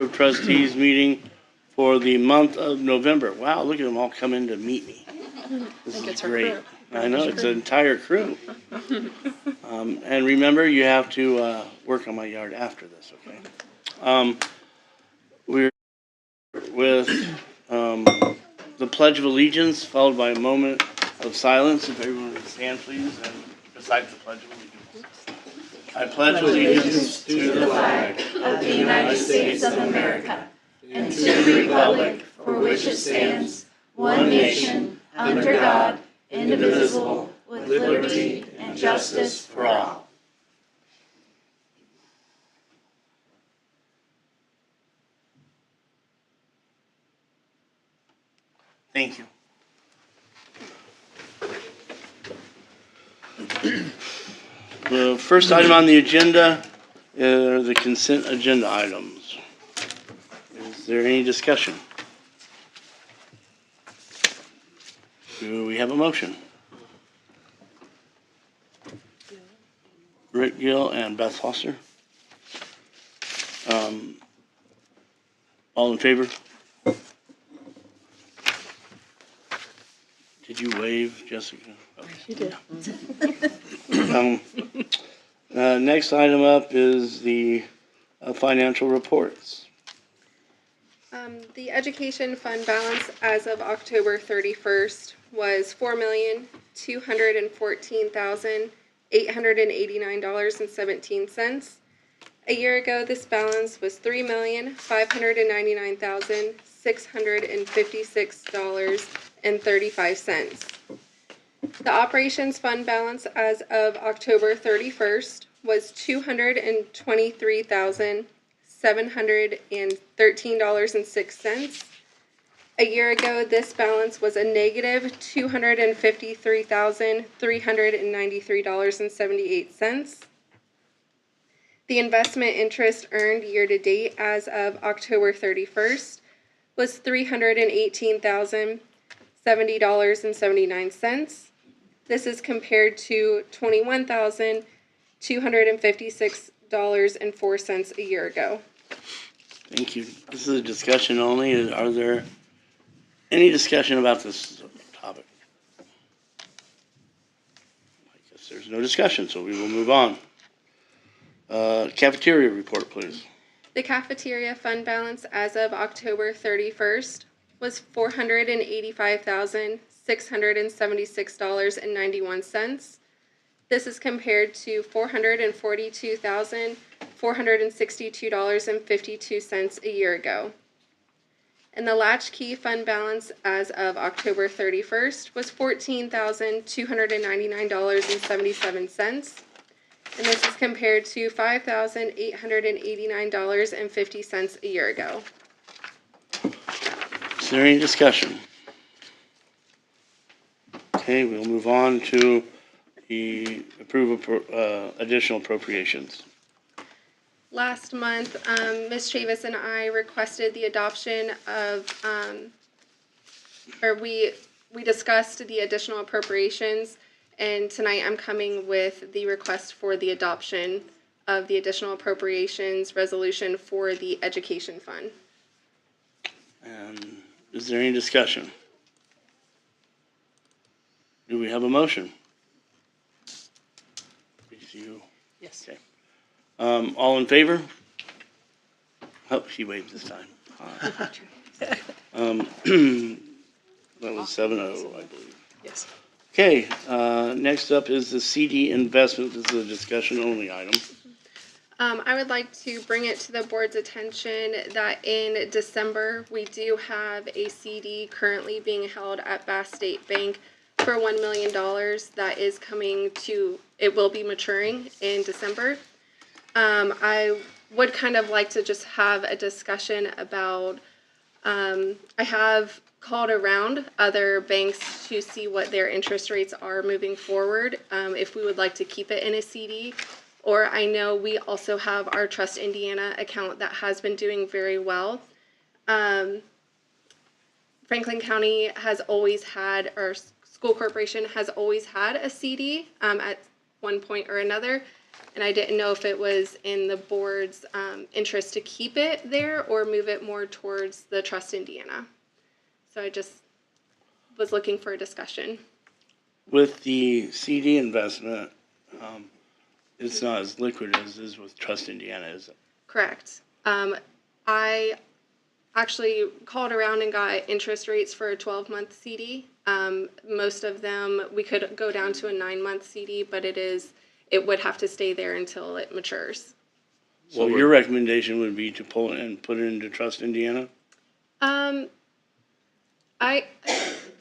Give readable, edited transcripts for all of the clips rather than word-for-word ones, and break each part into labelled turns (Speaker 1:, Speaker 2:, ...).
Speaker 1: Trustees meeting for the month of November. Wow, look at them all coming to meet me. This is great. I know, it's an entire crew. And remember, you have to work on my yard after this, okay? We're with the Pledge of Allegiance, followed by a moment of silence. If everyone would stand, please, and recite the Pledge of Allegiance. I pledge allegiance to the flag
Speaker 2: of the United States of America and to the republic for which it stands, one nation, under God, indivisible, with liberty and justice for all.
Speaker 1: Thank you. The first item on the agenda are the consent agenda items. Is there any discussion? Do we have a motion? Rick Gill and Beth Foster. All in favor? Did you wave, Jessica? Okay.
Speaker 2: She did.
Speaker 1: Next item up is the financial reports.
Speaker 3: The education fund balance as of October 31st was $4,214,889.17. A year ago, this balance was $3,599,656.35. The operations fund balance as of October 31st was $223,713.06. A year ago, this balance was a negative $253,393.78. The investment interest earned year to date as of October 31st was $318,070.79. This is compared to $21,256.04 a year ago.
Speaker 1: Thank you. This is a discussion only. Are there any discussion about this topic? I guess there's no discussion, so we will move on. Cafeteria report, please.
Speaker 3: The cafeteria fund balance as of October 31st was $485,676.91. This is compared to $442,462.52 a year ago. And the latchkey fund balance as of October 31st was $14,299.77. And this is compared to $5,889.50 a year ago.
Speaker 1: Is there any discussion? Okay, we'll move on to the approval of additional appropriations.
Speaker 3: Last month, Ms. Chavis and I requested the adoption of, we discussed the additional appropriations, and tonight I'm coming with the request for the adoption of the additional appropriations resolution for the education fund.
Speaker 1: And is there any discussion? Do we have a motion?
Speaker 2: Yes.
Speaker 1: Okay. All in favor? Oh, she waved this time. That was 7-0, I believe.
Speaker 2: Yes.
Speaker 1: Okay, next up is the CD investment. This is a discussion-only item.
Speaker 3: I would like to bring it to the board's attention that in December, we do have a CD currently being held at Bass State Bank for $1 million that is coming to, it will be maturing in December. I would kind of like to just have a discussion about, I have called around other banks to see what their interest rates are moving forward, if we would like to keep it in a CD. Or I know we also have our Trust Indiana account that has been doing very well. Franklin County has always had, or school corporation has always had a CD at one point or another. And I didn't know if it was in the board's interest to keep it there or move it more towards the Trust Indiana. So I just was looking for a discussion.
Speaker 1: With the CD investment, it's not as liquid as it is with Trust Indiana, is it?
Speaker 3: Correct. I actually called around and got interest rates for a 12-month CD. Most of them, we could go down to a 9-month CD, but it would have to stay there until it matures.
Speaker 1: So your recommendation would be to pull it and put it into Trust Indiana?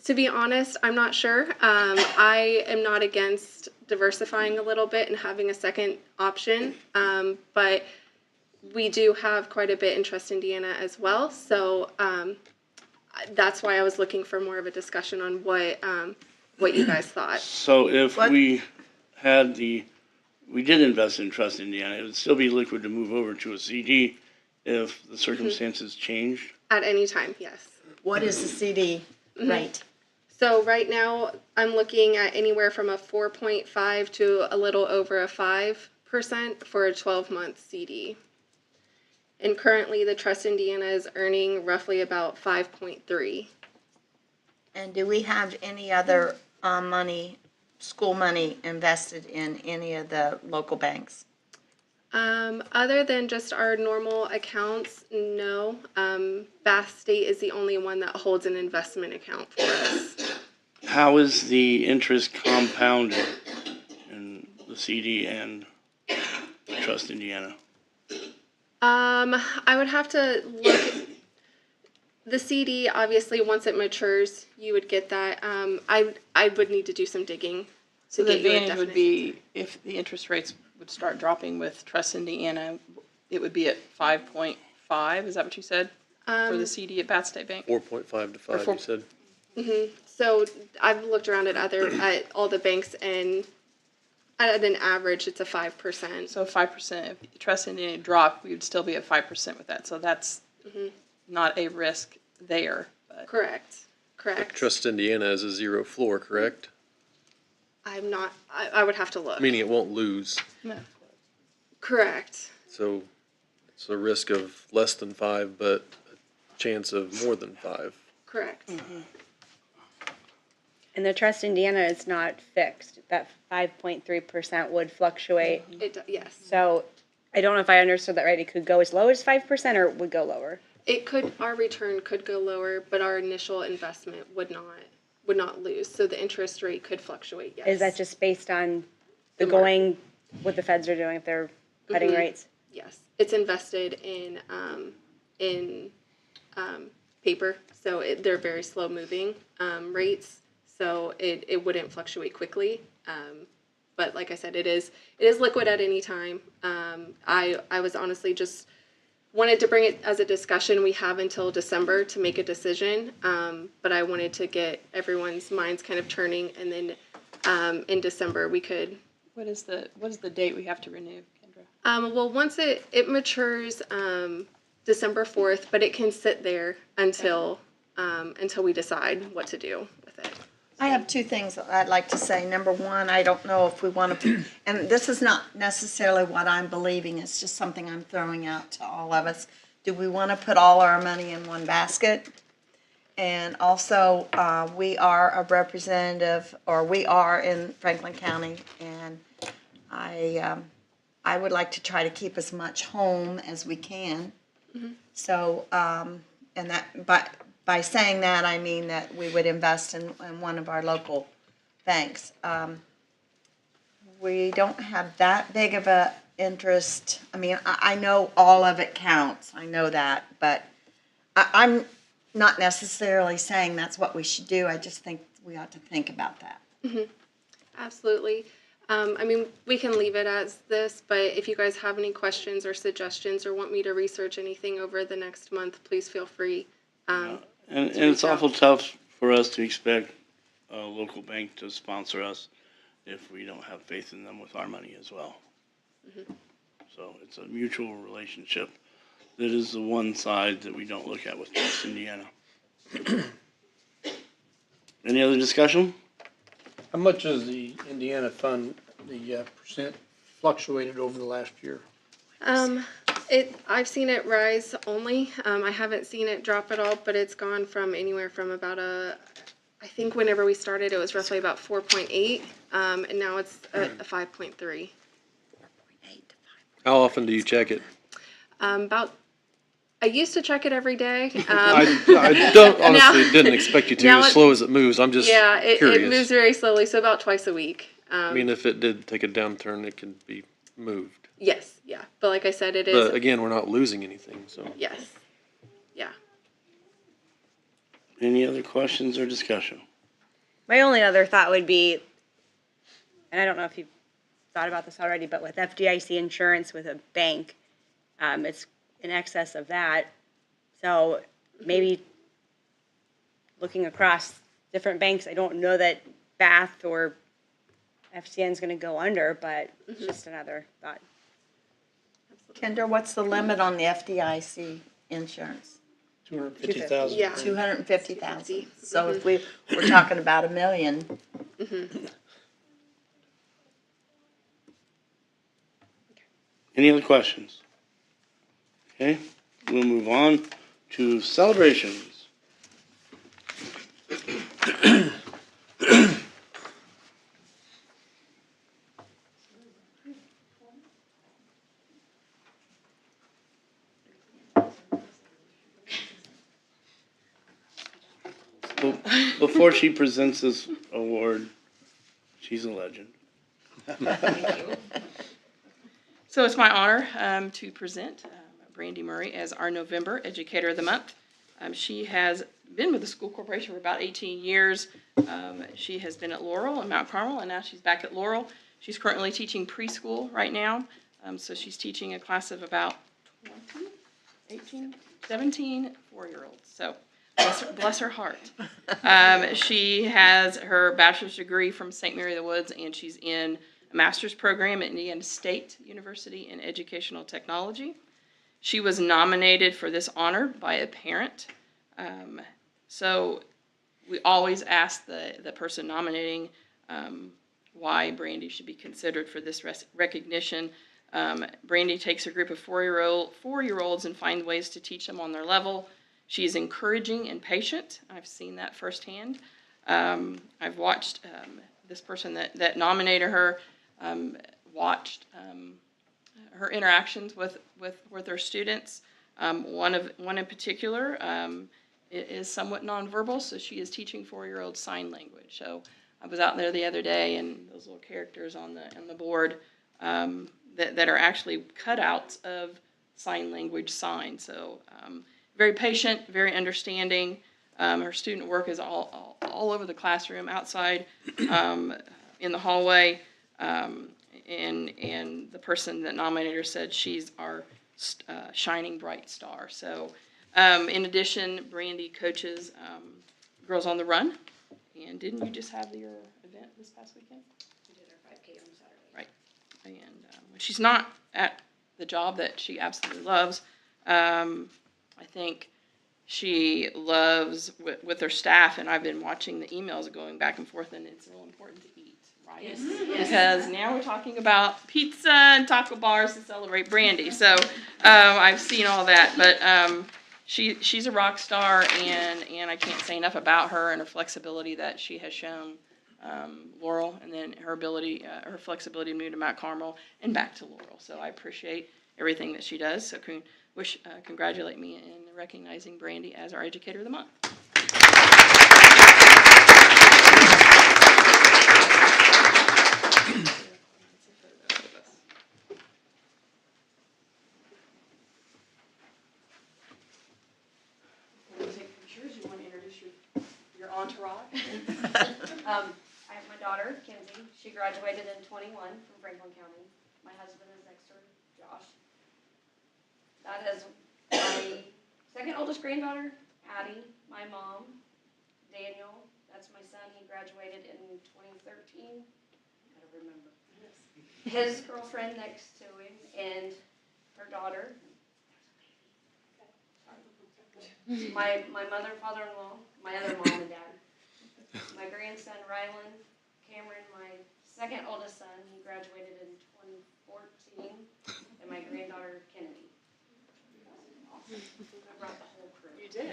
Speaker 3: To be honest, I'm not sure. I am not against diversifying a little bit and having a second option, but we do have quite a bit in Trust Indiana as well. So that's why I was looking for more of a discussion on what you guys thought.
Speaker 1: So if we did invest in Trust Indiana, it would still be liquid to move over to a CD if the circumstances changed?
Speaker 3: At any time, yes.
Speaker 2: What is the CD rate?
Speaker 3: So right now, I'm looking at anywhere from a 4.5 to a little over a 5% for a 12-month CD. And currently, the Trust Indiana is earning roughly about 5.3.
Speaker 2: And do we have any other money, school money, invested in any of the local banks?
Speaker 3: Other than just our normal accounts, no. Bath State is the only one that holds an investment account for us.
Speaker 1: How is the interest compounded in the CD and Trust Indiana?
Speaker 3: I would have to look. The CD, obviously, once it matures, you would get that. I would need to do some digging.
Speaker 4: So the advantage would be if the interest rates would start dropping with Trust Indiana, it would be at 5.5. Is that what you said for the CD at Bath State Bank?
Speaker 5: 4.5 to 5, you said?
Speaker 3: Mm-hmm. So I've looked around at all the banks, and at an average, it's a 5%.
Speaker 4: So 5%. If Trust Indiana dropped, we would still be at 5% with that. So that's not a risk there. But
Speaker 3: Correct.
Speaker 5: Trust Indiana is a zero floor, correct?
Speaker 3: I'm not. I would have to look.
Speaker 5: Meaning it won't lose.
Speaker 4: no.
Speaker 3: Correct.
Speaker 5: So it's a risk of less than 5, but a chance of more than 5.
Speaker 3: Correct.
Speaker 6: And the Trust Indiana is not fixed. That 5.3% would fluctuate.
Speaker 3: Yes.
Speaker 6: So I don't know if I understood that right. It could go as low as 5% or it would go lower.
Speaker 3: It could. Our return could go lower, but our initial investment would not lose. So the interest rate could fluctuate. Yes.
Speaker 6: Is that just based on
Speaker 3: The
Speaker 6: going what the feds are doing if they're cutting rates?
Speaker 3: Yes, it's invested in paper, so they're very slow moving rates. So it wouldn't fluctuate quickly. But like I said, it is liquid at any time. I was honestly just wanted to bring it as a discussion. We have until December to make a decision, but I wanted to get everyone's minds kind of turning, and then in December we could.
Speaker 4: What is the date we have to renew, Kendra?
Speaker 3: Well, once it matures December 4th, but it can sit there until we decide what to do with it.
Speaker 2: I have two things that I'd like to say. Number one, I don't know if we want to, and this is not necessarily what I'm believing, it's just something I'm throwing out to all of us. Do we want to put all our money in one basket? And also, we are a representative, or we are in Franklin County, and I would like to try to keep as much home as we can. So, and that, by saying that, I mean that we would invest in one of our local banks. We don't have that big of a interest. I mean, I know all of it counts. I know that, but I'm not necessarily saying that's what we should do. I just think we ought to think about that.
Speaker 3: Absolutely. I mean, we can leave it as this, but if you guys have any questions or suggestions or want me to research anything over the next month, please feel free.
Speaker 1: And it's awful tough for us to expect a local bank to sponsor us if we don't have faith in them with our money as well. So it's a mutual relationship. That is the one side that we don't look at with Trust Indiana. Any other discussion?
Speaker 7: How much is the Indiana fund, the percent fluctuated over the last year?
Speaker 3: I've seen it rise only. I haven't seen it drop at all, but it's gone from anywhere from about I think whenever we started, it was roughly about 4.8, and now it's a 5.3.
Speaker 5: How often do you check it?
Speaker 3: I used to check it every day.
Speaker 5: I don't honestly didn't expect you to,
Speaker 3: now
Speaker 5: as slow as it moves. I'm just
Speaker 3: Yeah, it
Speaker 5: curious.
Speaker 3: moves very slowly, so about twice a week.
Speaker 5: I mean, if it did take a downturn, it can be moved.
Speaker 3: Yes, yeah. But like I said, it is.
Speaker 5: But again, we're not losing anything, so.
Speaker 3: Yes. Yeah.
Speaker 1: Any other questions or discussion?
Speaker 6: My only other thought would be, and I don't know if you've thought about this already, but with FDIC insurance with a bank, it's in excess of that. So maybe looking across different banks, I don't know that Bath or FCN is going to go under, but it's just another thought.
Speaker 2: Kendra, what's the limit on the FDIC insurance?
Speaker 7: 250,000.
Speaker 3: Yeah.
Speaker 2: 250,000. So if we're talking about $1 million,
Speaker 1: Any other questions? Okay, we'll move on to celebrations. Before she presents this award, she's a legend.
Speaker 4: So it's my honor to present Brandy Murray as our November Educator of the Month. She has been with the school corporation for about 18 years. She has been at Laurel and Mount Carmel, and now she's back at Laurel. She's currently teaching preschool right now. So she's teaching a class of about 20, 18, 17 4-year-olds. So bless her heart. She has her bachelor's degree from St. Mary of the Woods, and she's in a master's program at Indiana State University in Educational Technology. She was nominated for this honor by a parent. So we always ask the person nominating why Brandy should be considered for this recognition. Brandy takes a group of four-year-olds and finds ways to teach them on their level. She is encouraging and patient. I've seen that firsthand. I've watched this person that nominated her, watched her interactions with her students. One in particular is somewhat nonverbal, so she is teaching 4-year-olds sign language. So I was out there the other day, and those little characters on the board that are actually cutouts of sign language signs. So very patient, very understanding. Her student work is all over the classroom, outside, in the hallway, and the person that nominated her said she's our shining bright star. So in addition, Brandy coaches Girls on the Run. And didn't you just have your event this past weekend? We did our 5K on Saturday. Right. And she's not at the job that she absolutely loves. I think she loves with her staff, and I've been watching the emails going back and forth, and it's real important to eat, right? Yes. Because now we're talking about pizza and taco bars to celebrate Brandy. So I've seen all that, but she's a rock star, and I can't say enough about her and her flexibility that she has shown Laurel, and then her ability, her flexibility to move to Mount Carmel and back to Laurel. So I appreciate everything that she does. So congratulate me in recognizing Brandy as our Educator of the Month. You want to introduce your entourage?
Speaker 8: I have my daughter, Kenzie. She graduated in 21 from Franklin County. My husband is next to her, Josh. That is my second oldest granddaughter, Addie. My mom, Daniel. That's my son. He graduated in 2013. I gotta remember. His girlfriend next to him and her daughter. My mother and father-in-law, my other mom and dad. My grandson, Rylan, Cameron, my second oldest son, he graduated in 14, and my granddaughter Kennedy. I brought the whole crew.
Speaker 4: You did.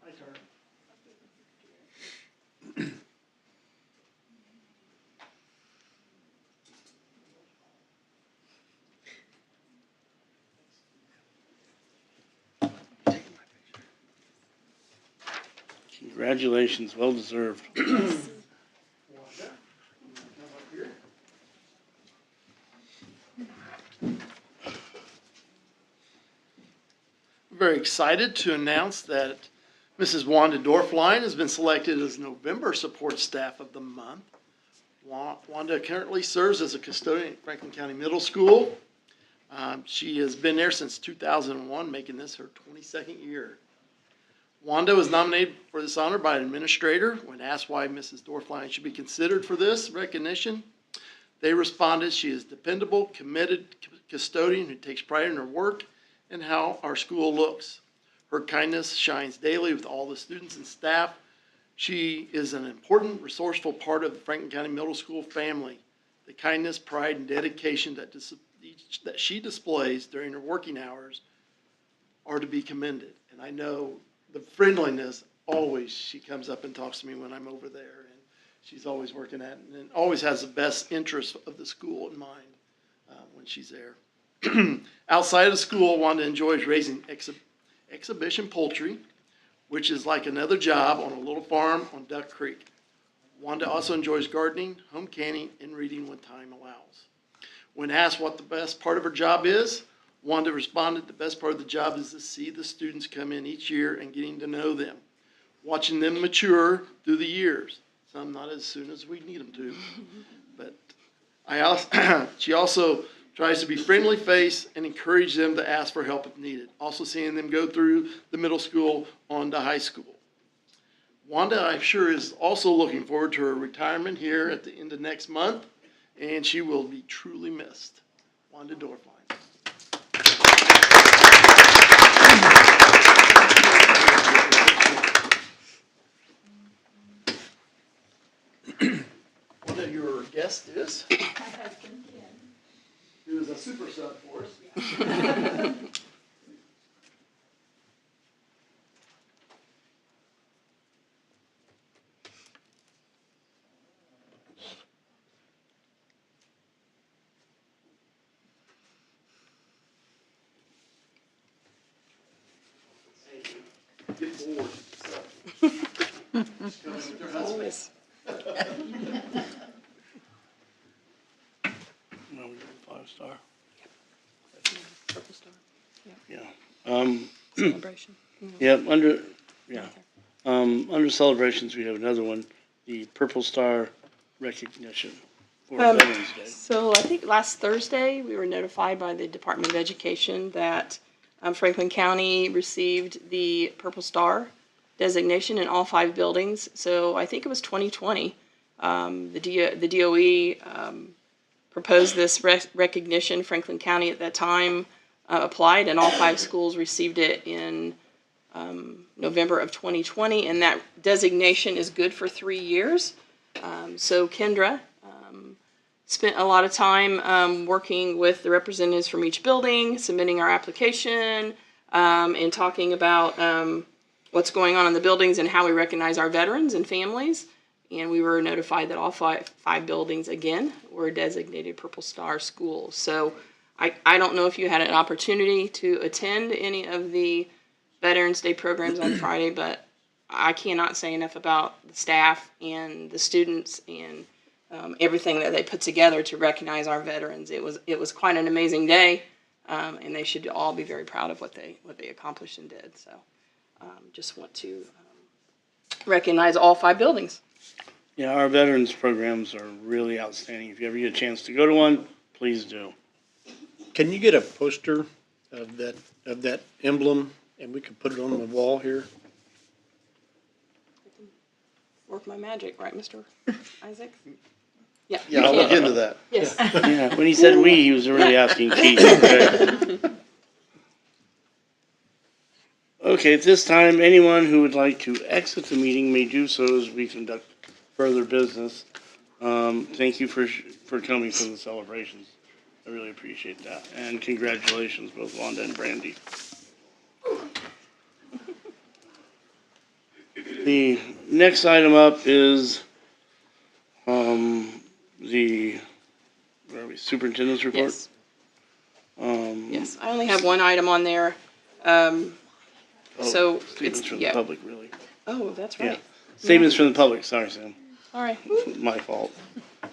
Speaker 7: My turn.
Speaker 1: Congratulations, well deserved.
Speaker 7: Wanda, you come up here. I'm very excited to announce that Mrs. Wanda Dorfline has been selected as November Support Staff of the Month. Wanda currently serves as a custodian at Franklin County Middle School. She has been there since 2001, making this her 22nd year. Wanda was nominated for this honor by an administrator. When asked why Mrs. Dorfline should be considered for this recognition, they responded, she is dependable, committed custodian who takes pride in her work and how our school looks. Her kindness shines daily with all the students and staff. She is an important, resourceful part of the Franklin County Middle School family. The kindness, pride, and dedication that she displays during her working hours are to be commended. And I know the friendliness, always she comes up and talks to me when I'm over there, and she's always working at it, and always has the best interest of the school in mind when she's there. Outside of school, Wanda enjoys raising exhibition poultry, which is like another job on a little farm on Duck Creek. Wanda also enjoys gardening, home canning, and reading when time allows. When asked what the best part of her job is, Wanda responded, the best part of the job is to see the students come in each year and getting to know them, watching them mature through the years. Some not as soon as we need them to, but she also tries to be friendly face and encourage them to ask for help if needed. Also seeing them go through the middle school on to high school. Wanda, I'm sure, is also looking forward to her retirement here at the end of next month, and she will be truly missed. Wanda Dorfline. One of your guests is? My husband, Ken. Who is a super sub for us. Get bored.
Speaker 4: Always.
Speaker 1: No, we got 5-star.
Speaker 4: Purple Star
Speaker 1: Yeah.
Speaker 4: celebration.
Speaker 1: Under celebrations, we have another one, the Purple Star recognition for Veterans Day.
Speaker 4: So I think last Thursday, we were notified by the Department of Education that Franklin County received the Purple Star designation in all 5 buildings. So I think it was 2020. The DOE proposed this recognition. Franklin County at that time applied, and all 5 schools received it in November of 2020. And that designation is good for 3 years. So Kendra spent a lot of time working with the representatives from each building, submitting our application, and talking about what's going on in the buildings and how we recognize our veterans and families. And we were notified that all five buildings, again, were designated Purple Star schools. So I don't know if you had an opportunity to attend any of the Veterans Day programs on Friday, but I cannot say enough about the staff and the students and everything that they put together to recognize our veterans. It was quite an amazing day, and they should all be very proud of what they accomplished and did. So just want to recognize all 5 buildings.
Speaker 1: Yeah, our veterans programs are really outstanding. If you ever get a chance to go to one, please do.
Speaker 7: Can you get a poster of that emblem and we could put it on the wall here?
Speaker 4: Work my magic, right, Mr. Isaac? Yeah.
Speaker 7: Yeah, I'll look into that.
Speaker 4: Yes.
Speaker 1: Yeah, when he said we, he was really asking Keith. Okay. Okay, at this time, anyone who would like to exit the meeting may do so as we conduct further business. Thank you for coming to the celebrations. I really appreciate that. And congratulations, both Wanda and Brandy. The next item up is the where are we, superintendent's report?
Speaker 4: Yes. Yes, I only have one item on there. So
Speaker 1: Statements
Speaker 4: it's,
Speaker 1: from the
Speaker 4: yeah.
Speaker 1: public, really.
Speaker 4: Oh, that's
Speaker 1: Yeah.
Speaker 4: right.
Speaker 1: Statements from the public, sorry, Sam.
Speaker 4: All right.
Speaker 1: My fault.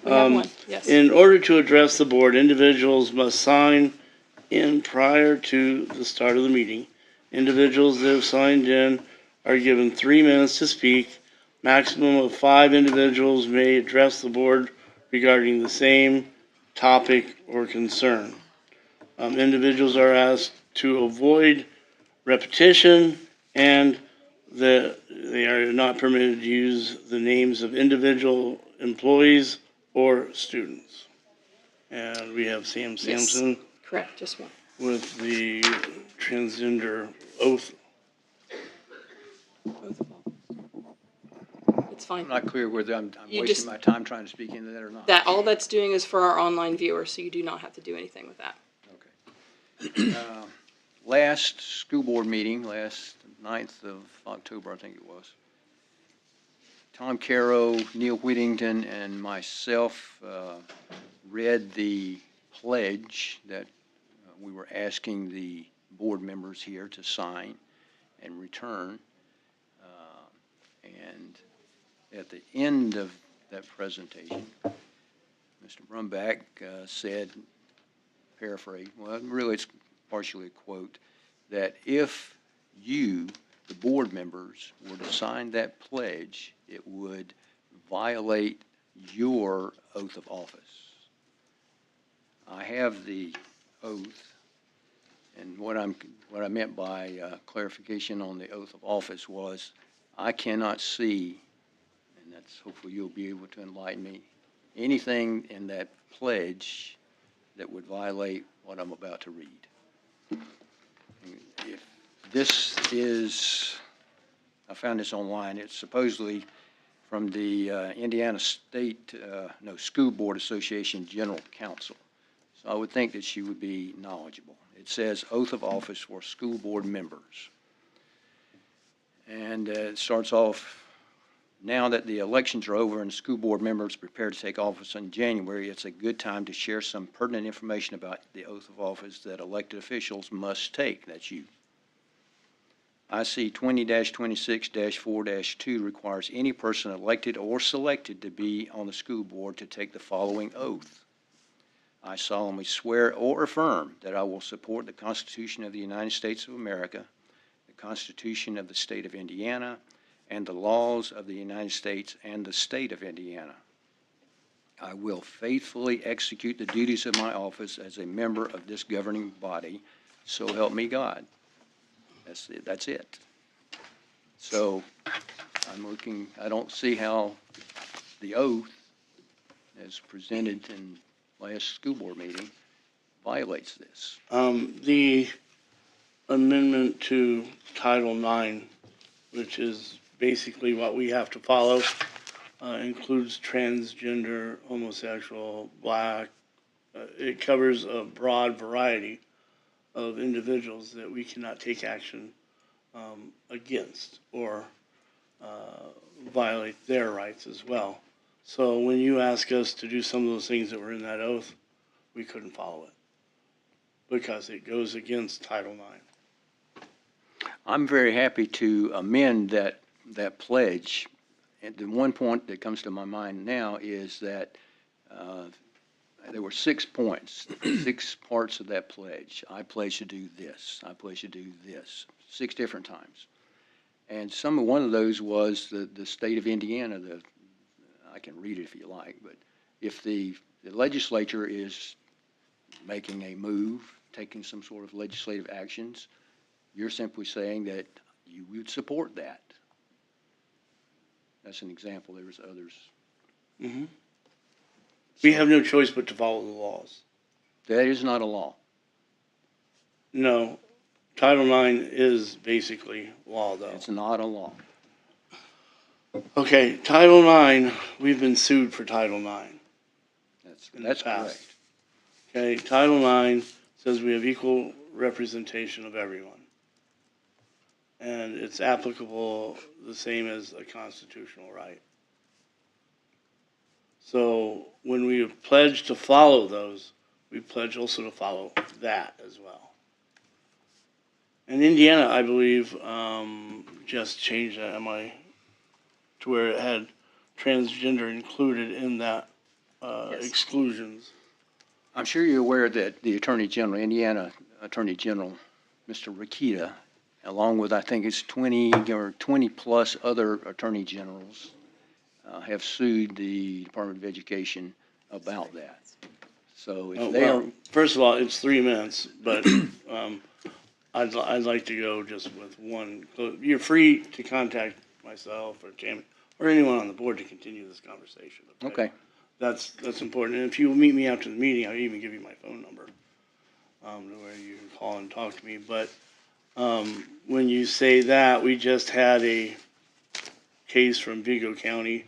Speaker 4: We have one, yes.
Speaker 1: In order to address the board, individuals must sign in prior to the start of the meeting. Individuals that have signed in are given 3 minutes to speak. Maximum of 5 individuals may address the board regarding the same topic or concern. Individuals are asked to avoid repetition and that they are not permitted to use the names of individual employees or students. And we have Sam
Speaker 4: Yes.
Speaker 1: Sampson
Speaker 4: Correct, just one.
Speaker 1: with the transgender oath.
Speaker 4: Both of them. It's
Speaker 9: I'm
Speaker 4: fine.
Speaker 9: not clear whether I'm
Speaker 4: You
Speaker 9: wasting
Speaker 4: just-
Speaker 9: my time trying to speak into that or not.
Speaker 4: All that's doing is for our online viewers, so you do not have to do anything with that.
Speaker 9: Okay. Last school board meeting, last 9th of October, I think it was, Tom Caro, Neil Whittington, and myself read the pledge that we were asking the board members here to sign and return. And at the end of that presentation, Mr. Brumback said, paraphrase, well, really it's partially a quote, that if you, the board members, were to sign that pledge, it would violate your oath of office. I have the oath, and what I meant by clarification on the oath of office was I cannot see, and that's hopefully you'll be able to enlighten me, anything in that pledge that would violate what I'm about to read. If this is, I found this online, it's supposedly from the Indiana State, School Board Association General Counsel. So I would think that she would be knowledgeable. It says oath of office for school board members. And it starts off, now that the elections are over and school board members prepare to take office in January, it's a good time to share some pertinent information about the oath of office that elected officials must take. That's you. IC 20-26-4-2 requires any person elected or selected to be on the school board to take the following oath. I solemnly swear or affirm that I will support the Constitution of the United States of America, the Constitution of the State of Indiana, and the laws of the United States and the State of Indiana. I will faithfully execute the duties of my office as a member of this governing body, so help me God. That's it. So I don't see how the oath as presented in last school board meeting violates this.
Speaker 1: The amendment to Title IX, which is basically what we have to follow, includes transgender, homosexual, black. It covers a broad variety of individuals that we cannot take action against or violate their rights as well. So when you ask us to do some of those things that were in that oath, we couldn't follow it because it goes against Title IX.
Speaker 9: I'm very happy to amend that pledge. And the one point that comes to my mind now is that there were 6 points, 6 parts of that pledge. I pledge to do this. I pledge to do this. 6 different times. And one of those was the state of Indiana. I can read it if you like, but if the legislature is making a move, taking some sort of legislative actions, you're simply saying that you would support that. That's an example. There's others.
Speaker 1: Mm-hmm. We have no choice but to follow the laws.
Speaker 9: That is not a law.
Speaker 1: No, Title IX is basically law, though.
Speaker 9: It's not a law.
Speaker 1: Okay, Title IX, we've been sued for Title IX. In the
Speaker 9: That's
Speaker 1: past.
Speaker 9: correct.
Speaker 1: Okay, Title IX says we have equal representation of everyone. And it's applicable the same as a constitutional right. So when we have pledged to follow those, we pledge also to follow that as well. And Indiana, I believe, just changed that, to where it had transgender included in that
Speaker 4: Yes.
Speaker 1: exclusions.
Speaker 9: I'm sure you're aware that the Attorney General, Indiana Attorney General, Mr. Rikita, along with, I think it's 20 or 20-plus other attorney generals, have sued the Department of Education about that. So if they are,
Speaker 1: Well, first of all, it's 3 minutes, but I'd like to go just with one. You're free to contact myself or Tammy or anyone on the board to continue this conversation.
Speaker 9: okay,
Speaker 1: That's important. And if you meet me after the meeting, I'll even give you my phone number, to where you can call and talk to me. But when you say that, we just had a case from Vigo County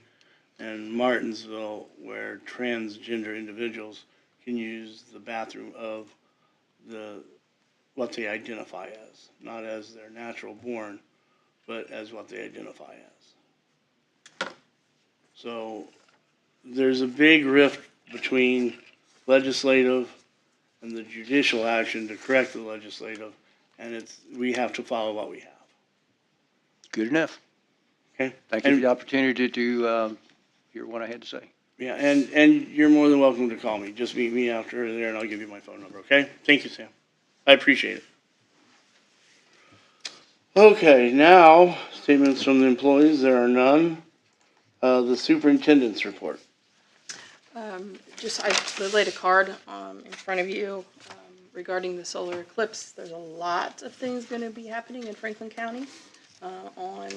Speaker 1: and Martinsville where transgender individuals can use the bathroom of what they identify as, not as their natural born, but as what they identify as. So there's a big rift between legislative and the judicial action to correct the legislative, and we have to follow what we have.
Speaker 9: good enough.
Speaker 1: Okay?
Speaker 9: Thank you for the opportunity to hear what I had to say.
Speaker 1: Yeah, and you're more than welcome to call me. Just meet me after there, and I'll give you my phone number, okay? Thank you, Sam. I appreciate it. Okay, now, statements from the employees. There are none. The superintendent's report.
Speaker 4: I laid a card in front of you regarding the solar eclipse. There's a lot of things going to be happening in Franklin County on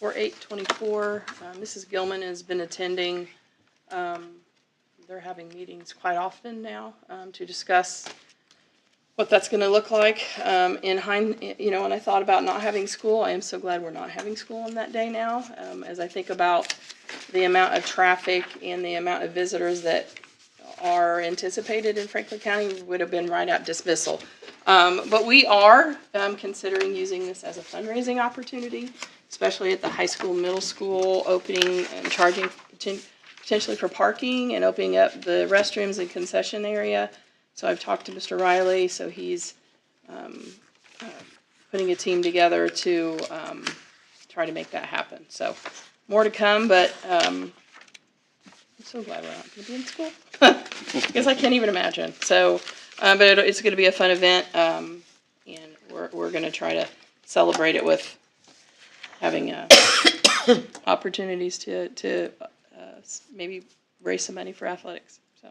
Speaker 4: 4/8/24. Mrs. Gilman has been attending. They're having meetings quite often now to discuss what that's going to look like. When I thought about not having school, I am so glad we're not having school on that day now. As I think about the amount of traffic and the amount of visitors that are anticipated in Franklin County, would have been right at dismissal. But we are considering using this as a fundraising opportunity, especially at the high school, middle school, opening and charging potentially for parking and opening up the restrooms and concession area. So I've talked to Mr. Riley, so he's putting a team together to try to make that happen. So more to come, but I'm so glad we're not going to be in school. Because I can't even imagine. So, but it's going to be a fun event, and we're going to try to celebrate it with having opportunities to maybe raise some money for athletics. So,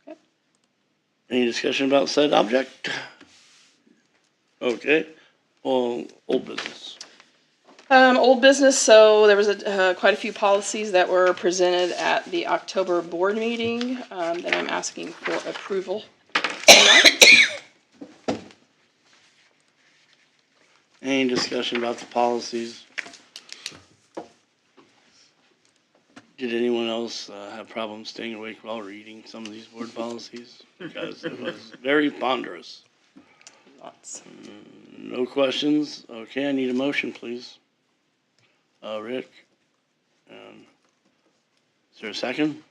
Speaker 4: okay.
Speaker 1: Any discussion about said object? Okay. Well, old business.
Speaker 4: Old business, so there was quite a few policies that were presented at the October board meeting that I'm asking for approval tonight.
Speaker 1: Any discussion about the policies? Did anyone else have problems staying awake while reading some of these board policies? Because it was very ponderous.
Speaker 4: Lots.
Speaker 1: No questions? Okay, I need a motion, please. Rick? Is there a second?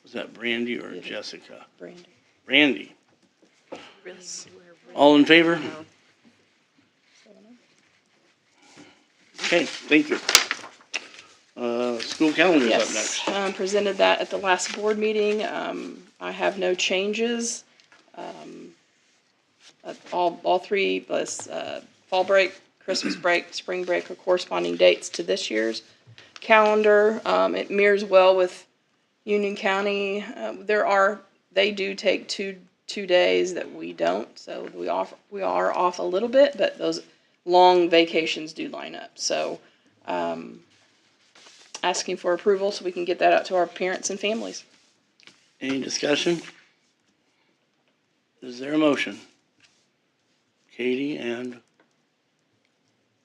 Speaker 1: Was that Brandy or Jessica?
Speaker 4: Brandy.
Speaker 1: Brandy.
Speaker 4: Really?
Speaker 1: All in favor? Okay, thank you. School calendar's up next.
Speaker 4: Yes, presented that at the last board meeting. I have no changes. All three, fall break, Christmas break, spring break are corresponding dates to this year's calendar. It mirrors well with Union County. They do take two days that we don't, so we are off a little bit, but those long vacations do line up. So, asking for approval so we can get that out to our parents and families.
Speaker 1: Any discussion? Is there a motion? Katie and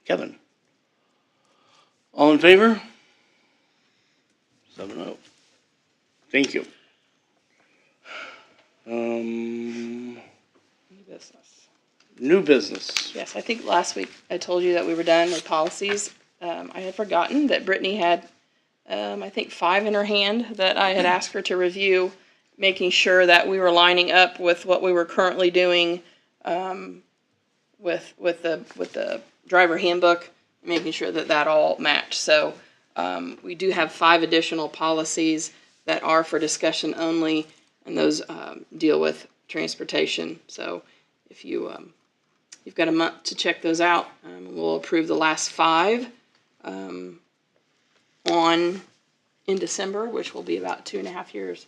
Speaker 1: Kevin. All in favor? 7-0. Thank you.
Speaker 4: New business.
Speaker 1: New business.
Speaker 4: Yes, I think last week I told you that we were done with policies. I had forgotten that Brittany had, I think 5 in her hand that I had asked her to review, making sure that we were lining up with what we were currently doing, with the driver handbook, making sure that that all matched. So, we do have 5 additional policies that are for discussion only, and those, deal with transportation. So if you, you've got a month to check those out. We'll approve the last 5 in December, which will be about 2.5 years.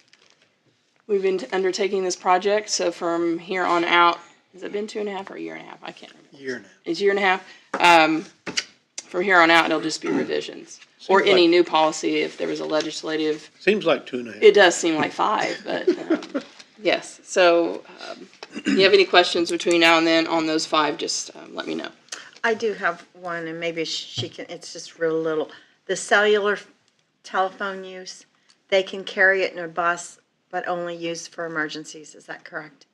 Speaker 4: We've been undertaking this project, so from here on out, has it been 2.5 or a year and a half? I can't remember.
Speaker 7: Year and a half.
Speaker 4: It's a year and a half. From here on out, it'll just be revisions. Or
Speaker 1: Seems
Speaker 4: any
Speaker 1: like-
Speaker 4: new policy if there was a legislative.
Speaker 1: Seems like 2.5.
Speaker 4: It does seem like 5, but yes. So, if you have any questions between now and then on those 5, just let me know.
Speaker 2: I do have one, and maybe she can, it's just real little. The cellular telephone use, they can carry it in a bus, but only used for emergencies, is that correct?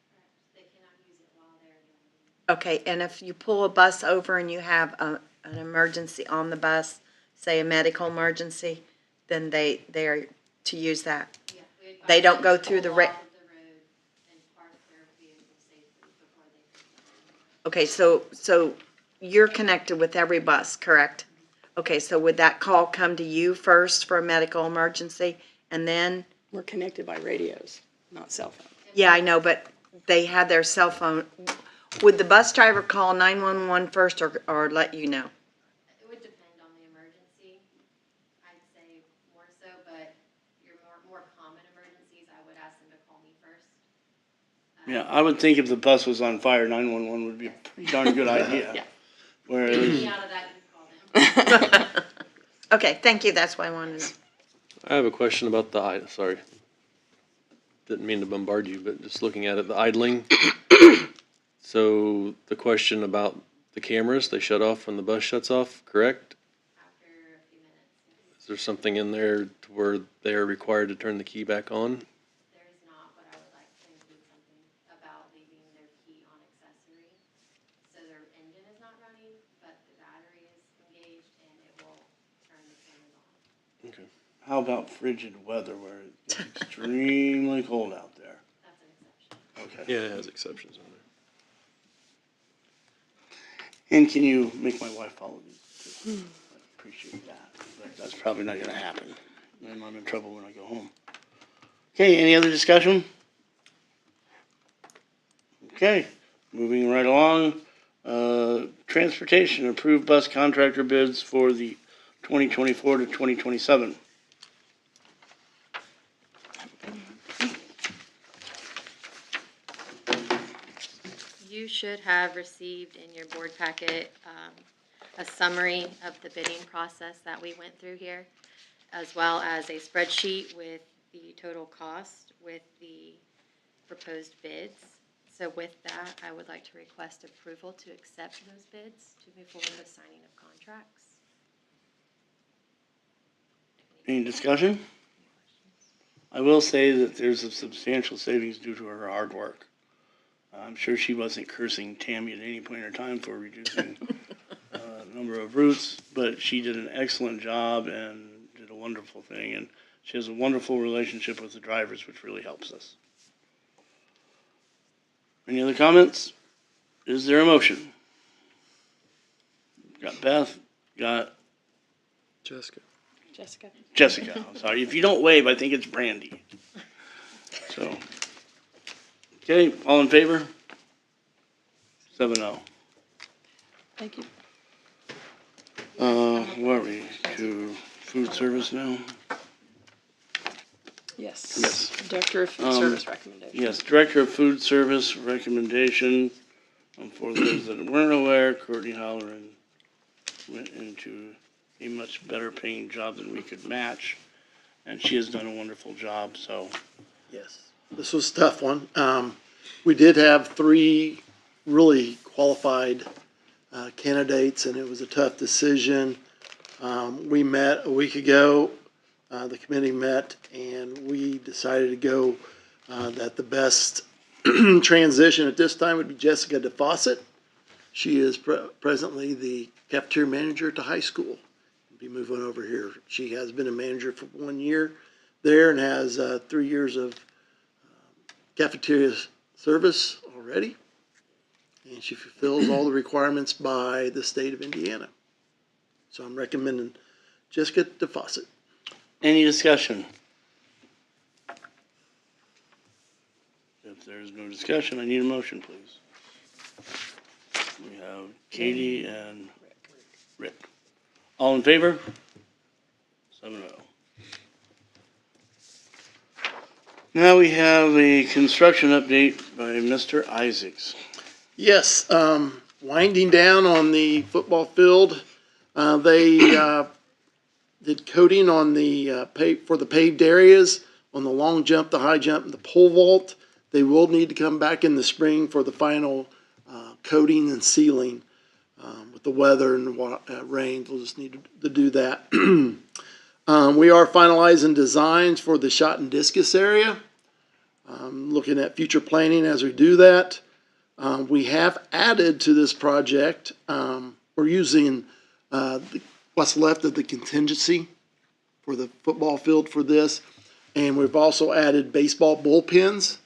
Speaker 8: They cannot use it while they're driving.
Speaker 2: Okay, and if you pull a bus over and you have an emergency on the bus, say a medical emergency, then they are to use that.
Speaker 8: Yeah, we advise
Speaker 2: They don't
Speaker 8: them
Speaker 2: go
Speaker 8: to
Speaker 2: through the
Speaker 8: pull
Speaker 2: ra-
Speaker 8: off of the road and park their vehicle safely before they.
Speaker 2: Okay, so you're connected with every bus, correct? Okay, so would that call come to you first for a medical emergency, and then?
Speaker 4: We're connected by radios, not cell phones.
Speaker 2: Yeah, I know, but they had their cell phone. Would the bus driver call 911 first or let you know?
Speaker 8: It would depend on the emergency. I'd say more so, but your more common emergencies, I would ask them to call me first.
Speaker 1: Yeah, I would think if the bus was on fire, 911 would be a pretty darn good idea.
Speaker 4: Yeah.
Speaker 1: Whereas,
Speaker 8: Me out of that, you call them.
Speaker 2: Okay, thank you, that's why I wanted to know.
Speaker 5: I have a question about the, sorry. Didn't mean to bombard you, but just looking at it, the idling. So the question about the cameras, they shut off when the bus shuts off, correct?
Speaker 8: After a few minutes.
Speaker 5: Is there something in there to where they are required to turn the key back on?
Speaker 8: There is not, but I would like to include something about leaving their key on accessory. So their engine is not running, but the battery is engaged and it will turn the cameras on.
Speaker 5: Okay.
Speaker 1: how about frigid weather where it's extremely cold out there?
Speaker 8: That's an exception.
Speaker 1: Okay.
Speaker 5: Yeah, it has exceptions in there.
Speaker 1: And can you make my wife follow these? I appreciate that. But that's probably not gonna happen. Then I'm in trouble when I go home. Okay, any other discussion? Okay, moving right along. Transportation, approved bus contractor bids for the 2024 to 2027.
Speaker 10: You should have received in your board packet a summary of the bidding process that we went through here, as well as a spreadsheet with the total cost with the proposed bids. So with that, I would like to request approval to accept those bids to move forward with signing of contracts.
Speaker 1: Any discussion? I will say that there's a substantial savings due to her hard work. I'm sure she wasn't cursing Tammy at any point in time for reducing number of routes, but she did an excellent job and did a wonderful thing, and she has a wonderful relationship with the drivers, which really helps us. Any other comments? Is there a motion? Got Beth, got
Speaker 5: Jessica.
Speaker 1: Jessica. I'm sorry. If you don't wave, I think it's Brandy. So, okay, all in favor? 7-0.
Speaker 4: Thank you.
Speaker 1: Where are we? To food service now?
Speaker 4: Yes.
Speaker 1: Yes.
Speaker 4: Director of Food Service recommendation.
Speaker 1: Yes, Director of Food Service recommendation. For those that weren't aware, Courtney Halloran went into a much better paying job than we could match. And she has done a wonderful job, so.
Speaker 7: Yes, this was a tough one. We did have three really qualified candidates, and it was a tough decision. We met a week ago. The committee met, and we decided to go that the best transition at this time would be Jessica DeFawcett. She is presently the cafeteria manager at the high school. Be moving over here. She has been a manager for 1 year there and has 3 years of cafeteria service already. And she fulfills all the requirements by the state of Indiana. So I'm recommending Jessica DeFawcett.
Speaker 1: Any discussion? If there's no discussion, I need a motion, please. We have Katie and Rick. All in favor? 7-0. Now we have a construction update by Mr. Isaacs.
Speaker 7: Yes, winding down on the football field. They did coating on the for the paved areas, on the long jump, the high jump, and the pole vault. They will need to come back in the spring for the final coating and sealing. With the weather and rain, they'll just need to do that. We are finalizing designs for the shot and discus area. Looking at future planning as we do that. We have added to this project, we're using what's left of the contingency for the football field for this. And we've also added baseball bullpens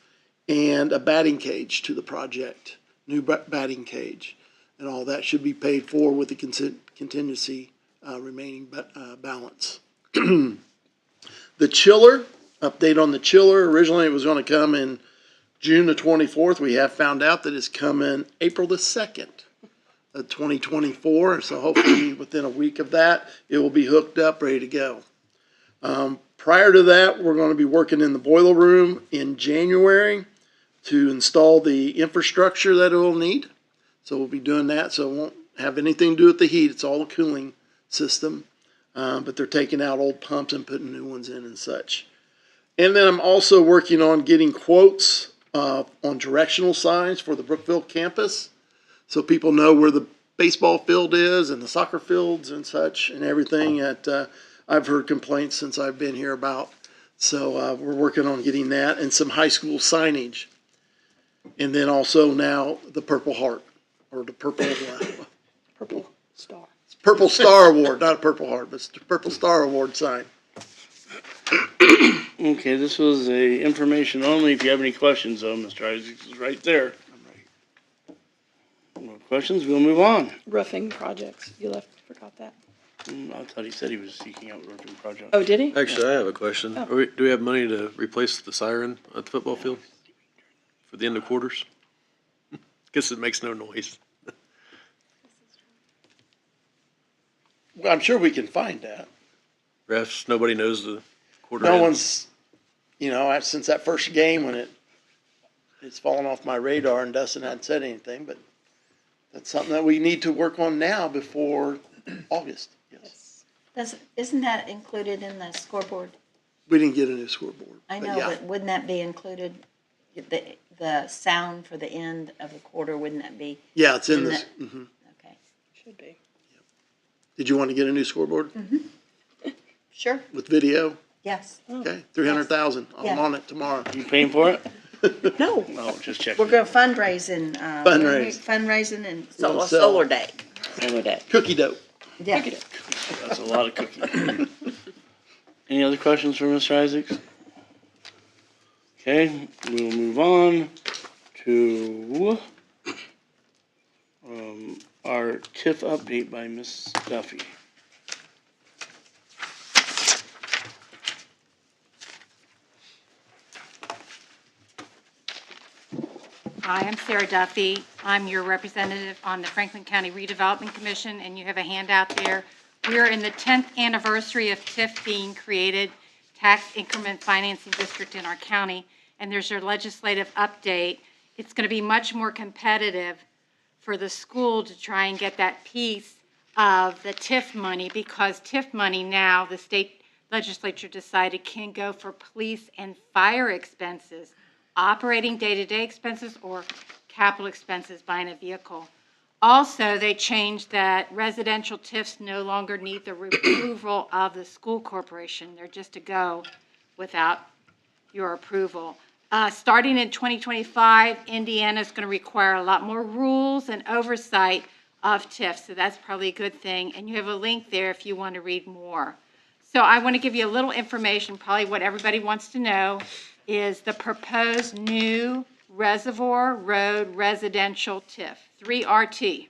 Speaker 7: and a batting cage to the project, new batting cage. And all that should be paid for with the contingency remaining balance. The chiller, update on the chiller. Originally it was going to come in June the 24th. We have found out that it's coming April the 2nd of 2024. So hopefully within a week of that, it will be hooked up, ready to go. Prior to that, we're going to be working in the boiler room in January to install the infrastructure that it will need. So we'll be doing that, so it won't have anything to do with the heat. It's all a cooling system. But they're taking out old pumps and putting new ones in and such. And then I'm also working on getting quotes on directional signs for the Brookville campus, so people know where the baseball field is and the soccer fields and such and everything that I've heard complaints since I've been here about. So we're working on getting that and some high school signage. And then also now the Purple Heart, or the Purple
Speaker 6: Star.
Speaker 7: Purple Star Award, not a Purple Heart, but it's the Purple Star Award sign.
Speaker 1: Okay, this was a information only. If you have any questions, though, Mr. Isaacs is right there. No questions, we'll move on.
Speaker 4: Roofing projects, forgot that.
Speaker 1: I thought he said he was seeking out roofing projects.
Speaker 4: Oh, did he?
Speaker 5: Actually, I have a question.
Speaker 4: Oh.
Speaker 5: Do we have money to replace the siren at the football field for the end of quarters? Guess it makes no noise.
Speaker 7: Well, I'm sure we can find that.
Speaker 5: Refs, nobody knows the quarter.
Speaker 7: No
Speaker 5: end.
Speaker 7: one's, since that first game when it's fallen off my radar and Dustin hadn't said anything, but that's something that we need to work on now before August. Yes.
Speaker 2: Isn't that included in the scoreboard?
Speaker 7: We didn't get a new scoreboard.
Speaker 2: I know,
Speaker 7: yeah.
Speaker 2: but wouldn't that be included? The sound for the end of the quarter, wouldn't that be?
Speaker 7: Yeah, it's in
Speaker 2: in
Speaker 7: this.
Speaker 2: the-
Speaker 7: Mhm.
Speaker 2: Okay.
Speaker 4: Should be.
Speaker 7: Did you want to get a new scoreboard
Speaker 2: Sure.
Speaker 7: with video?
Speaker 2: Yes.
Speaker 7: Okay, 300,000. I'm
Speaker 2: Yeah.
Speaker 7: on it tomorrow.
Speaker 1: You paying for it?
Speaker 2: No,
Speaker 1: No, just checking.
Speaker 2: we're going fundraising. Fundraising and
Speaker 7: We'll sell.
Speaker 2: solar day. Solar day.
Speaker 7: Cookie dough.
Speaker 2: Yeah.
Speaker 1: That's a lot of cooking. Any other questions for Mr. Isaacs? Okay, we'll move on to our TIF update by Ms. Duffy.
Speaker 11: Hi, I'm Sarah Duffy. I'm your representative on the Franklin County Redevelopment Commission, and you have a handout there. We are in the 10th anniversary of TIF being created, Tax Increment Financing District in our county, and there's your legislative update. It's going to be much more competitive for the school to try and get that piece of the TIF money, because TIF money now, the state legislature decided, can go for police and fire expenses operating day-to-day expenses or capital expenses buying a vehicle. Also, they changed that residential TIFs no longer need the approval of the school corporation. They're just a go without your approval. Starting in 2025, Indiana is going to require a lot more rules and oversight of TIFs, so that's probably a good thing. And you have a link there if you want to read more. So I want to give you a little information, probably what everybody wants to know is the proposed new Reservoir Road Residential TIF, 3RT.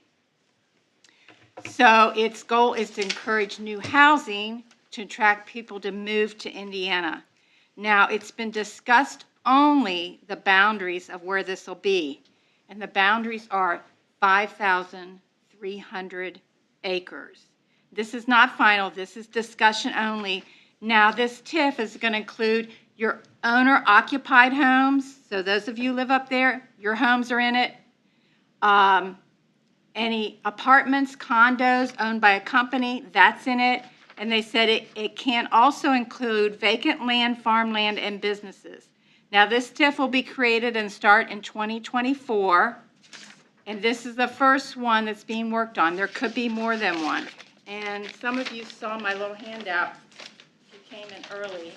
Speaker 11: So its goal is to encourage new housing to attract people to move to Indiana. Now, it's been discussed only the boundaries of where this will be, and the boundaries are 5,300 acres. This is not final, this is discussion only. Now, this TIF is going to include your owner-occupied homes, so those of you who live up there, your homes are in it. Any apartments, condos owned by a company, that's in it. And they said it can also include vacant land, farmland, and businesses. Now, this TIF will be created and start in 2024. And this is the first one that's being worked on. There could be more than one. And some of you saw my little handout if you came in early.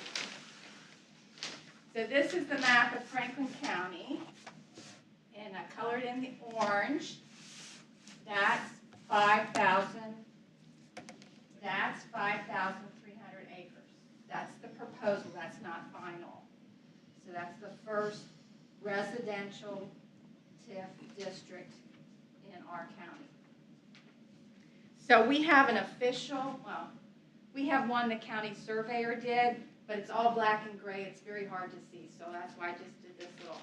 Speaker 11: So this is the map of Franklin County. And I colored in the orange. That's 5,300 acres. That's the proposal, that's not final. So that's the first residential TIF district in our county. So we have an official, well, we have one the county surveyor did, but it's all black and gray. It's very hard to see, so that's why I just did this little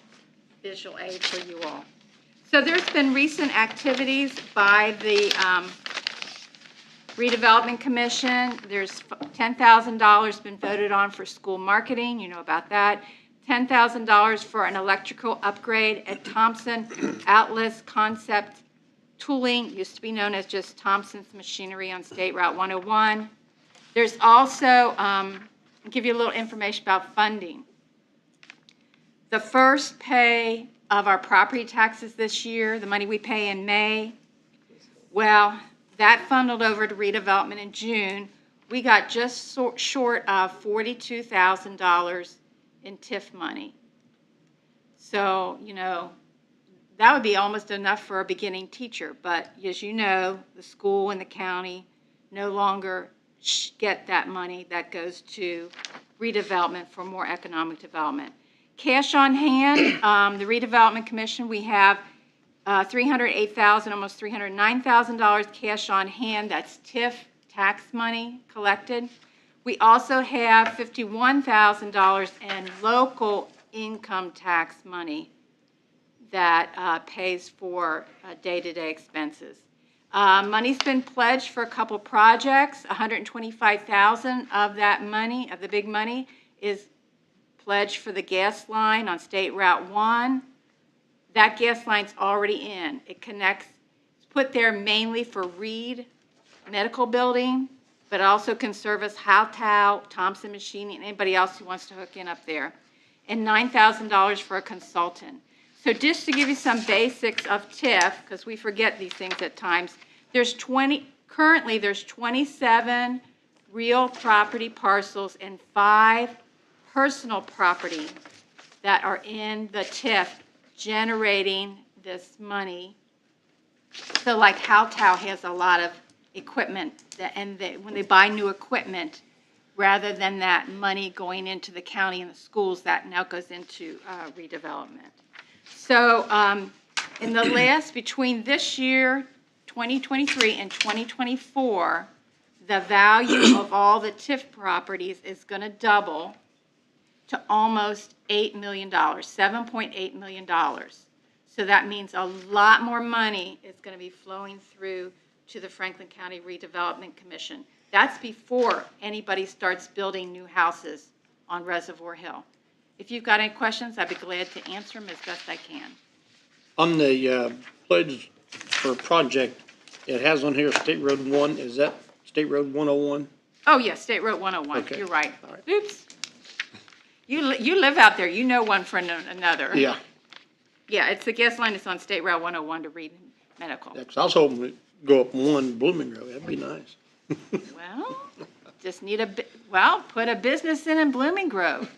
Speaker 11: visual aid for you all. So there's been recent activities by the Redevelopment Commission. There's $10,000 been voted on for school marketing. You know about that. $10,000 for an electrical upgrade at Thompson Atlas Concept Tooling, used to be known as just Thompson's Machinery on State Route 101. There's also, I'll give you a little information about funding. The first pay of our property taxes this year, the money we pay in May, well, that funneled over to redevelopment in June. We got just short of $42,000 in TIF money. So, you know, that would be almost enough for a beginning teacher. But as you know, the school and the county no longer get that money. That goes to redevelopment for more economic development. Cash on hand, the Redevelopment Commission, we have $308,000, almost $309,000 cash on hand. That's TIF tax money collected. We also have $51,000 in local income tax money that pays for day-to-day expenses. Money's been pledged for a couple projects. $125,000 of that money, of the big money, is pledged for the gas line on State Route 1. That gas line's already in. It connects, it's put there mainly for Reed Medical Building, but also can service Howtow, Thompson Machining, and anybody else who wants to hook in up there. And $9,000 for a consultant. So just to give you some basics of TIF, because we forget these things at times, currently there's 27 real property parcels and 5 personal property that are in the TIF generating this money. So like Howtow has a lot of equipment, when they buy new equipment, rather than that money going into the county and the schools, that now goes into redevelopment. So in the between this year, 2023, and 2024, the value of all the TIF properties is going to double to almost $8 million, $7.8 million. So that means a lot more money is going to be flowing through to the Franklin County Redevelopment Commission. That's before anybody starts building new houses on Reservoir Hill. If you've got any questions, I'd be glad to answer them as best I can.
Speaker 12: On the pledge for project, it has on here State Road 1. Is that State Road 101?
Speaker 11: Oh, yes, State Road 101.
Speaker 12: Okay.
Speaker 11: You're right.
Speaker 12: All right.
Speaker 11: Oops. You live out there, you know one from another.
Speaker 12: Yeah,
Speaker 11: Yeah, it's the gas line that's on State Route 101 to Reed Medical.
Speaker 12: yeah, 'cause I was hoping to go up one Blooming Grove, that'd be nice.
Speaker 11: Well, just need put a business in Blooming Grove.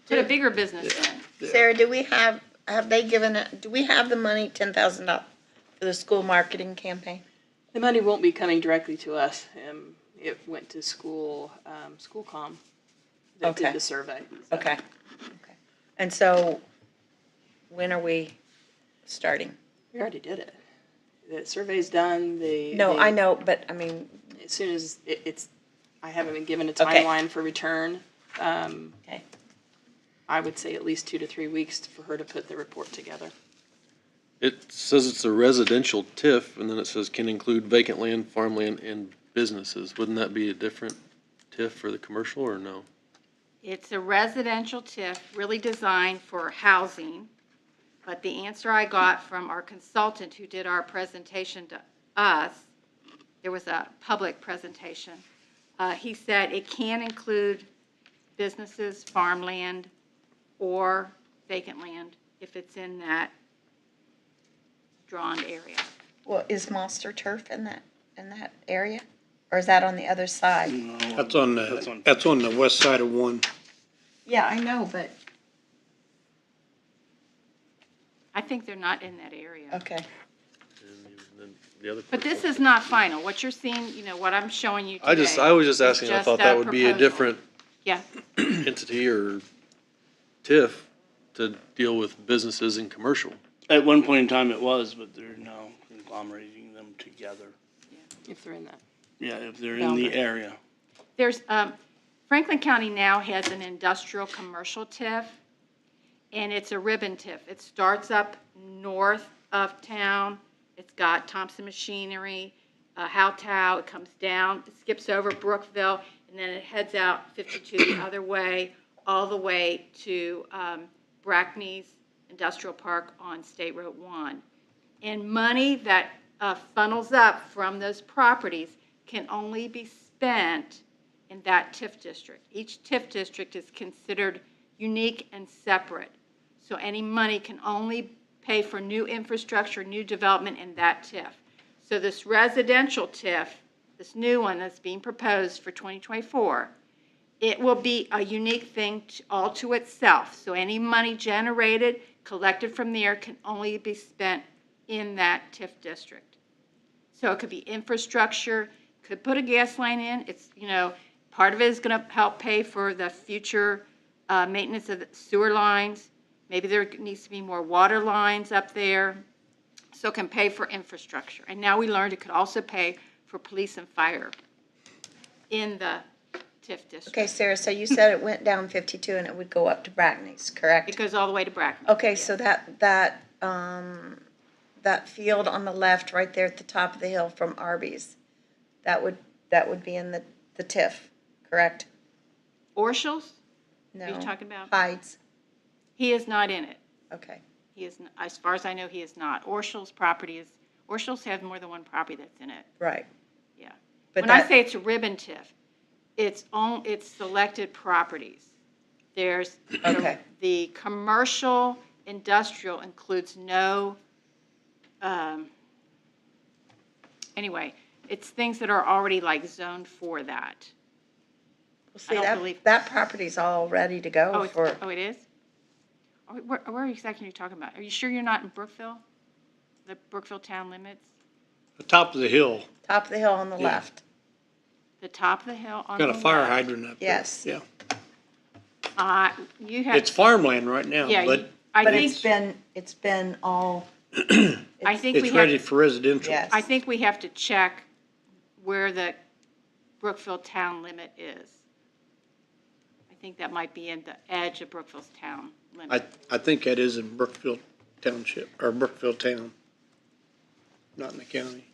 Speaker 11: Put a bigger business in.
Speaker 2: Sarah, do we have they given, do we have the money, $10,000 for the school marketing campaign?
Speaker 4: The money won't be coming directly to us. It went to school comm that did
Speaker 2: Okay.
Speaker 4: the survey.
Speaker 2: Okay. Okay. And so, when are we starting?
Speaker 4: We already did it. The survey's done.
Speaker 2: No, I know, but I mean,
Speaker 4: As soon as I haven't been given a
Speaker 2: Okay.
Speaker 4: timeline for return.
Speaker 2: okay.
Speaker 4: I would say at least 2 to 3 weeks for her to put the report together.
Speaker 5: It says it's a residential TIF, and then it says can include vacant land, farmland, and businesses. Wouldn't that be a different TIF for the commercial, or no?
Speaker 11: It's a residential TIF, really designed for housing. But the answer I got from our consultant who did our presentation to us, there was a public presentation. He said it can include businesses, farmland, or vacant land if it's in that drawn area.
Speaker 2: Well, is Monster Turf in that area? Or is that on the other side?
Speaker 1: No,
Speaker 12: That's on the west side of one.
Speaker 2: Yeah, I know, but,
Speaker 11: I think they're not in that area.
Speaker 2: okay.
Speaker 5: And then the other
Speaker 11: But
Speaker 5: part-
Speaker 11: this is not final. What you're seeing, what I'm showing you today.
Speaker 5: I was just asking, I
Speaker 11: just
Speaker 5: thought
Speaker 11: a
Speaker 5: that would be a
Speaker 11: proposal.
Speaker 5: different
Speaker 11: Yeah,
Speaker 5: entity or TIF to deal with businesses and commercial.
Speaker 1: At one point in time it was, but they're now conglomerating them together.
Speaker 4: If they're in that.
Speaker 1: Yeah, if they're in the
Speaker 4: Boundary.
Speaker 1: area.
Speaker 11: there's, Franklin County now has an industrial commercial TIF, and it's a ribbon TIF. It starts up north of town. It's got Thompson Machinery, Howtow. It comes down, it skips over Brookville, and then it heads out 52 the other way, all the way to Brackney's Industrial Park on State Road 1. And money that funnels up from those properties can only be spent in that TIF district. Each TIF district is considered unique and separate. So any money can only pay for new infrastructure, new development in that TIF. So this residential TIF, this new one that's being proposed for 2024, it will be a unique thing all to itself. So any money generated, collected from there can only be spent in that TIF district. So it could be infrastructure, could put a gas line in. It's, part of it is going to help pay for the future maintenance of the sewer lines. Maybe there needs to be more water lines up there. So it can pay for infrastructure. And now we learned it could also pay for police and fire in the TIF district.
Speaker 2: Okay, Sarah, so you said it went down 52 and it would go up to Brackney's, correct?
Speaker 11: It goes all the way to Brackney.
Speaker 2: Okay, so that field on the left, right there at the top of the hill from Arby's, that would be in the TIF, correct?
Speaker 11: Orschel's,
Speaker 2: No.
Speaker 11: are you talking about?
Speaker 2: Hyde's,
Speaker 11: He is not in it.
Speaker 2: okay.
Speaker 11: He is, as far as I know, he is not. Orschel's has more than one property that's in it.
Speaker 2: Right.
Speaker 11: Yeah.
Speaker 2: But
Speaker 11: When I
Speaker 2: that-
Speaker 11: say it's a ribbon TIF, it's selected properties. There's,
Speaker 2: Okay.
Speaker 11: the commercial industrial includes no, anyway, it's things that are already like zoned for that.
Speaker 2: Well, see,
Speaker 11: don't believe-
Speaker 2: that property's all ready to go for,
Speaker 11: It is? Where exactly are you talking about? Are you sure you're not in Brookville? The Brookville town limits?
Speaker 12: The top of the hill,
Speaker 2: top of the hill on the
Speaker 12: Yeah.
Speaker 2: left.
Speaker 11: The top of the hill on the
Speaker 12: got a fire
Speaker 11: left?
Speaker 12: hydrant up there.
Speaker 2: Yes.
Speaker 12: Yeah,
Speaker 11: You have.
Speaker 12: it's farmland right now,
Speaker 11: Yeah,
Speaker 12: but
Speaker 11: I
Speaker 2: But
Speaker 11: think,
Speaker 2: it's been all,
Speaker 11: I think we
Speaker 12: it's ready
Speaker 11: have,
Speaker 12: for residential.
Speaker 2: yes.
Speaker 11: I think we have to check where the Brookville town limit is. I think that might be in the edge of Brookville's town limit.
Speaker 12: I think that is in Brookfield Township, or Brookfield Town, not in the county.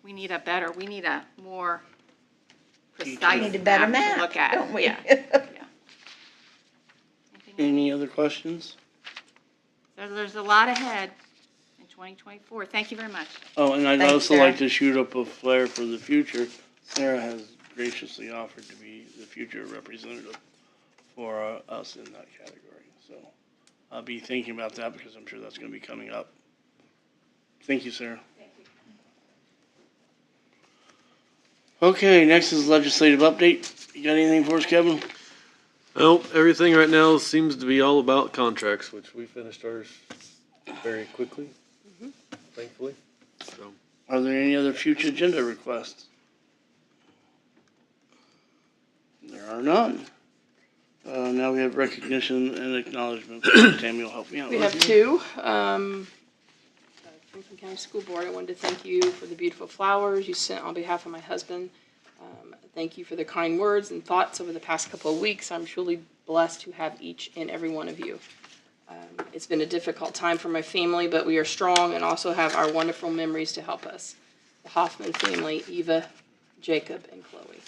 Speaker 11: We need a more
Speaker 2: We
Speaker 11: precise
Speaker 2: need a better
Speaker 11: map to
Speaker 2: map,
Speaker 11: look at.
Speaker 2: don't we?
Speaker 11: Yeah. Anything else?
Speaker 1: Any other questions?
Speaker 11: So there's a lot ahead in 2024. Thank you very much.
Speaker 1: Oh, and I'd
Speaker 2: Thanks,
Speaker 1: also
Speaker 2: Sarah.
Speaker 1: like to shoot up a flare for the future. Sarah has graciously offered to be the future representative for us in that category. So I'll be thinking about that because I'm sure that's going to be coming up. Thank you, Sarah. Okay, next is legislative update. You got anything for us, Kevin?
Speaker 5: Well, everything right now seems to be all about contracts, which we finished ours very quickly, thankfully. So,
Speaker 1: Are there any other future agenda requests? There are none. Now we have recognition and acknowledgement. Tammy will help me out.
Speaker 4: We
Speaker 1: with
Speaker 4: have
Speaker 1: you.
Speaker 4: two. Franklin County School Board, I wanted to thank you for the beautiful flowers you sent on behalf of my husband. Thank you for the kind words and thoughts over the past couple of weeks. I'm truly blessed to have each and every one of you. It's been a difficult time for my family, but we are strong and also have our wonderful memories to help us. The Hoffman family, Eva, Jacob, and Chloe.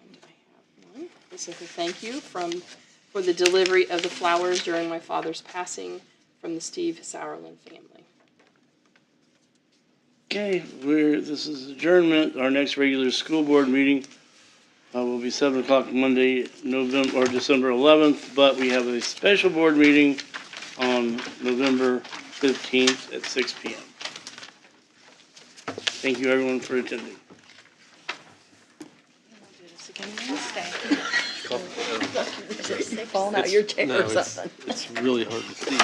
Speaker 4: And I have one. This is a thank you for the delivery of the flowers during my father's passing from the Steve Sauerland family.
Speaker 1: Okay, this is adjournment. Our next regular school board meeting will be 7 o'clock Monday, December 11th, but we have a special board meeting on November 15th at 6 p.m. Thank you, everyone, for attending.
Speaker 5: no, it's really hard to see.